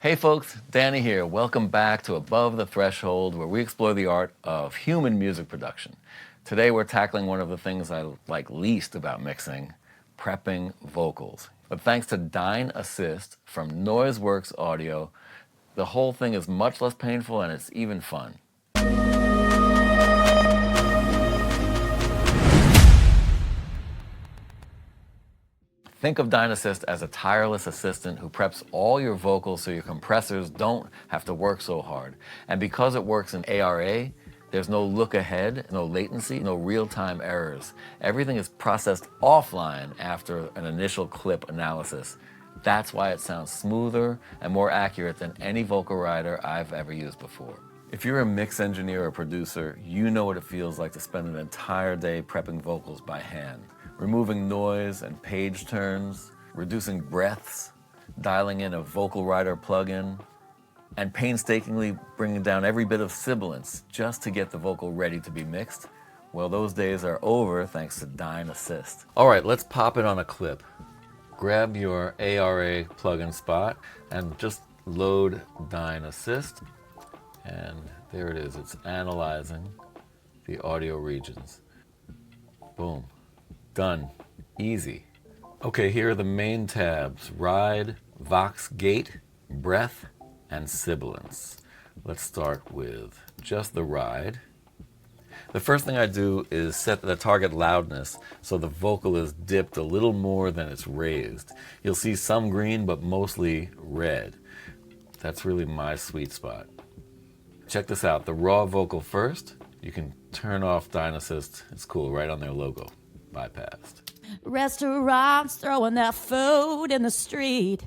Hey folks, Danny here. Welcome back to Above the Threshold, where we explore the art of human music production. Today we're tackling one of the things I like least about mixing, prepping vocals. But thanks to Dynassist from NoiseWorks Audio, the whole thing is much less painful and it's even fun. Think of Dynassist as a tireless assistant who preps all your vocals so your compressors don't have to work so hard. And because it works in ARA, there's no look ahead, no latency, no real-time errors. Everything is processed offline after an initial clip analysis. That's why it sounds smoother and more accurate than any vocal writer I've ever used before. If you're a mix engineer or producer, you know what it feels like to spend an entire day prepping vocals by hand. Removing noise and page turns, reducing breaths, dialing in a vocal writer plugin, and painstakingly bringing down every bit of sibilance just to get the vocal ready to be mixed. Well, those days are over thanks to Dynassist. All right, let's pop it on a clip. Grab your ARA plugin spot and just load Dynassist. And there it is, it's analyzing the audio regions. Boom. Done. Easy. Okay, here are the main tabs: Ride, Vox Gate, Breath, and Sibilance. Let's start with just the ride. The first thing I do is set the target loudness so the vocal is dipped a little more than it's raised. You'll see some green, but mostly red. That's really my sweet spot. Check this out, the raw vocal first. You can turn off Dynassist. It's cool, right on their logo. Bypassed. Restaurants throwing their food in the street.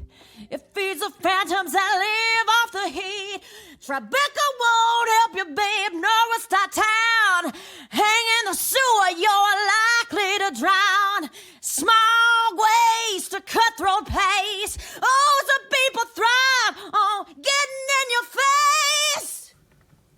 It feeds the phantoms that live off the heat. Tribeca won't help you, babe, nor will start town. Hang in the sewer, you're likely to drown. Smog waste to cutthroat pace. Oh, the people thrive on getting in your face.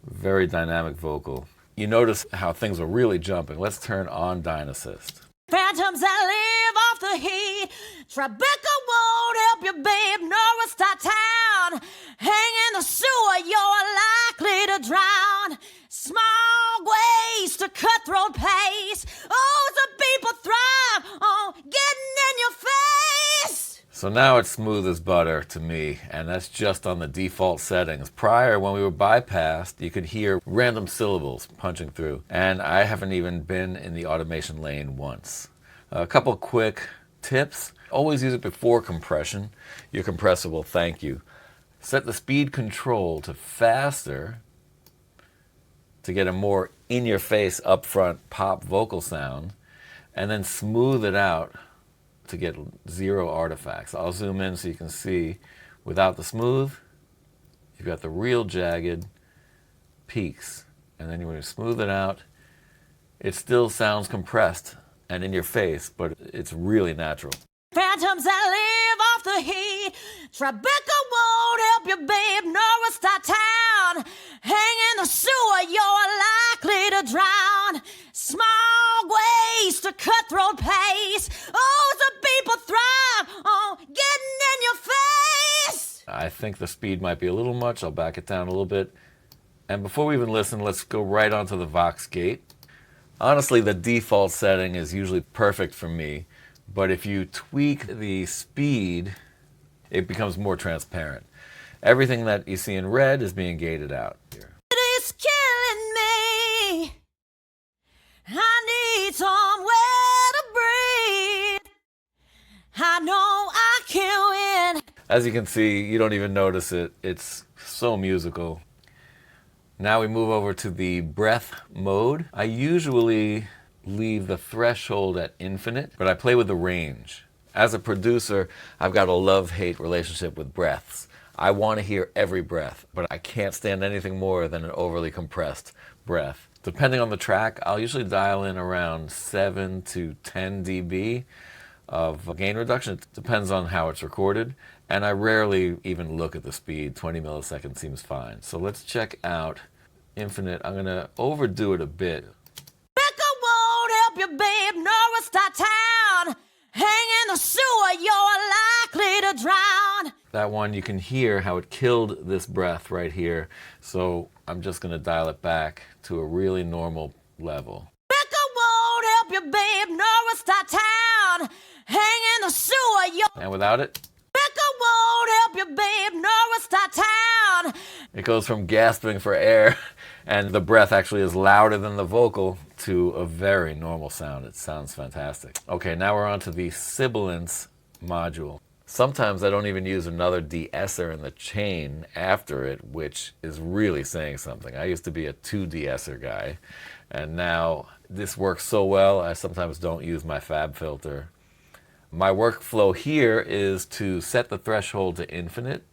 Very dynamic vocal. You notice how things are really jumping. Let's turn on Dynassist. Phantoms that live off the heat. Tribeca won't help you, babe, nor will start town. Hang in the sewer, you're likely to drown. Smog waste to cutthroat pace. Oh, the people thrive on getting in your face. So now it's smooth as butter to me, and that's just on the default settings. Prior, when we were bypassed, you could hear random syllables punching through, and I haven't even been in the automation lane once. A couple quick tips. Always use it before compression. Your compressor will thank you. Set the speed control to faster to get a more in-your-face, upfront pop vocal sound, and then smooth it out to get zero artifacts. I'll zoom in so you can see without the smooth, you've got the real jagged peaks. And then when you smooth it out, it still sounds compressed and in your face, but it's really natural. Phantoms that live off the heat. Tribeca won't help you, babe, nor will start town. Hang in the sewer, you're likely to drown. Smog waste to cutthroat pace. Oh, the people thrive on getting in your face. I think the speed might be a little much. I'll back it down a little bit. And before we even listen, let's go right onto the Vox Gate. Honestly, the default setting is usually perfect for me, but if you tweak the speed, it becomes more transparent. Everything that you see in red is being gated out here. It is killing me. I need somewhere to breathe. I know I can win. As you can see, you don't even notice it. It's so musical. Now we move over to the breath mode. I usually leave the threshold at infinite, but I play with the range. As a producer, I've got a love-hate relationship with breaths. I want to hear every breath, but I can't stand anything more than an overly compressed breath. Depending on the track, I'll usually dial in around 7 to 10 dB of gain reduction. It depends on how it's recorded, and I rarely even look at the speed. 20 milliseconds seems fine. So let's check out infinite. I'm going to overdo it a bit. Becca won't help you, babe, nor will start town. Hang in the sewer, you're likely to drown. That one, you can hear how it killed this breath right here. So I'm just going to dial it back to a really normal level. Becca won't help you, babe. Norris town. Hang in the sewer, yo. And without it, Becca won't help you, babe. Norris town. it goes from gasping for air, and the breath actually is louder than the vocal, to a very normal sound. It sounds fantastic. Okay, now we're on to the sibilance module. Sometimes I don't even use another de-esser in the chain after it, which is really saying something. I used to be a 2 de-esser guy, and now this works so well, I sometimes don't use my fab filter. My workflow here is to set the threshold to infinite,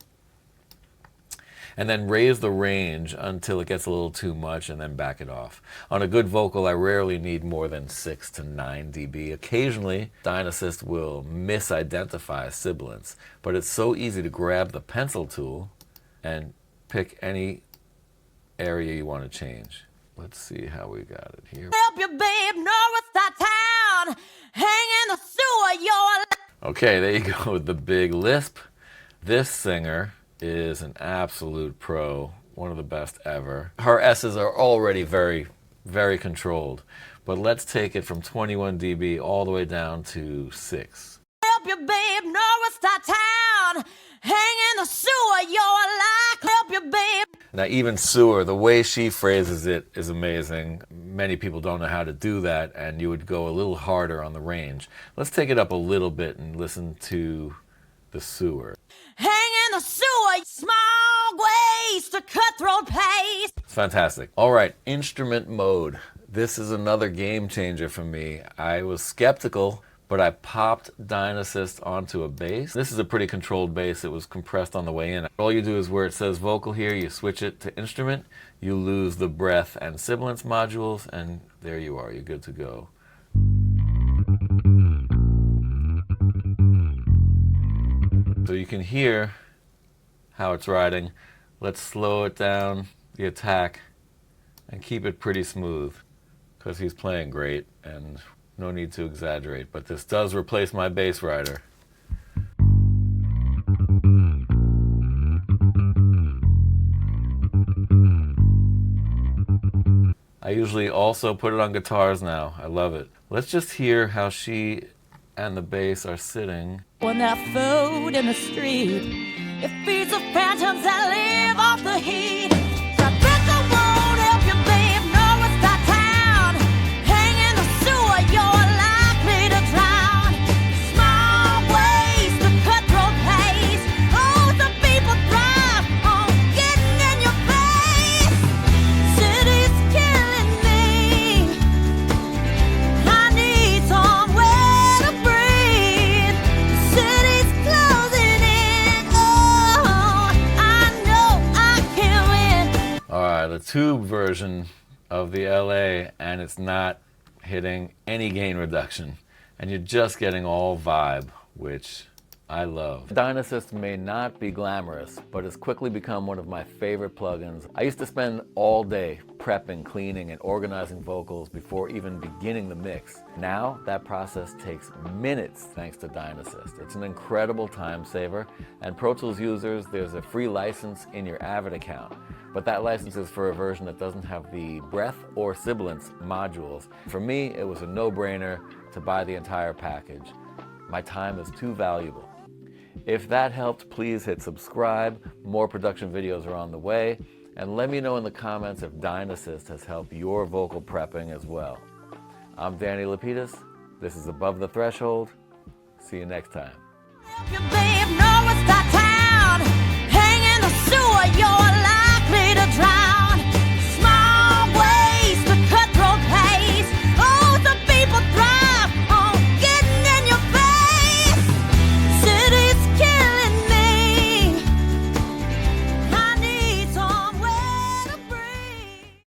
and then raise the range until it gets a little too much, and then back it off. On a good vocal, I rarely need more than 6 to 9 dB. Occasionally, Dynassist will misidentify sibilance, but it's so easy to grab the pencil tool and pick any area you want to change. Let's see how we got it here. Help you, babe. Norris town. Hang in the sewer, yo. Okay, there you go with the big lisp. This singer is an absolute pro, one of the best ever. Her S's are already very, very controlled, but let's take it from 21 dB all the way down to 6. Help you, babe. Norris town. Hang in the sewer, yo. Help you, babe. Now even sewer, the way she phrases it is amazing. Many people don't know how to do that, and you would go a little harder on the range. Let's take it up a little bit and listen to the sewer. Hang in the sewer, small ways to cutthroat pace. It's fantastic. All right, instrument mode. This is another game changer for me. I was skeptical, but I popped Dynassist onto a bass. This is a pretty controlled bass. It was compressed on the way in. All you do is where it says vocal here, you switch it to instrument, you lose the breath and sibilance modules, and there you are, you're good to go. So you can hear how it's riding. Let's slow it down, the attack, and keep it pretty smooth, because he's playing great, and no need to exaggerate, but this does replace my bass rider. I usually also put it on guitars now. I love it. Let's just hear how she and the bass are sitting. When that food in the street, it feeds the phantoms that live off the heat. Rebecca won't help you, babe. Norris town. Hang in the sewer, you're likely to drown. Small ways to cutthroat pace. Oh, some people thrive on getting in your face. City's killing me. I need somewhere to breathe. City's closing in. Oh, I know I can win. All right, the tube version of the LA, and it's not hitting any gain reduction, and you're just getting all vibe, which I love. Dynassist may not be glamorous, but it's quickly become one of my favorite plugins. I used to spend all day prepping, cleaning, and organizing vocals before even beginning the mix. Now, that process takes minutes thanks to Dynassist. It's an incredible time saver, and Pro Tools users, there's a free license in your Avid account. But that license is for a version that doesn't have the breath or sibilance modules. For me, it was a no-brainer to buy the entire package. My time is too valuable. If that helped, please hit subscribe. More production videos are on the way. And let me know in the comments if Dynassist has helped your vocal prepping as well. I'm Danny Lapidus. This is Above the Threshold. See you next time. Help you, babe. Norris town. Hang in the sewer, you're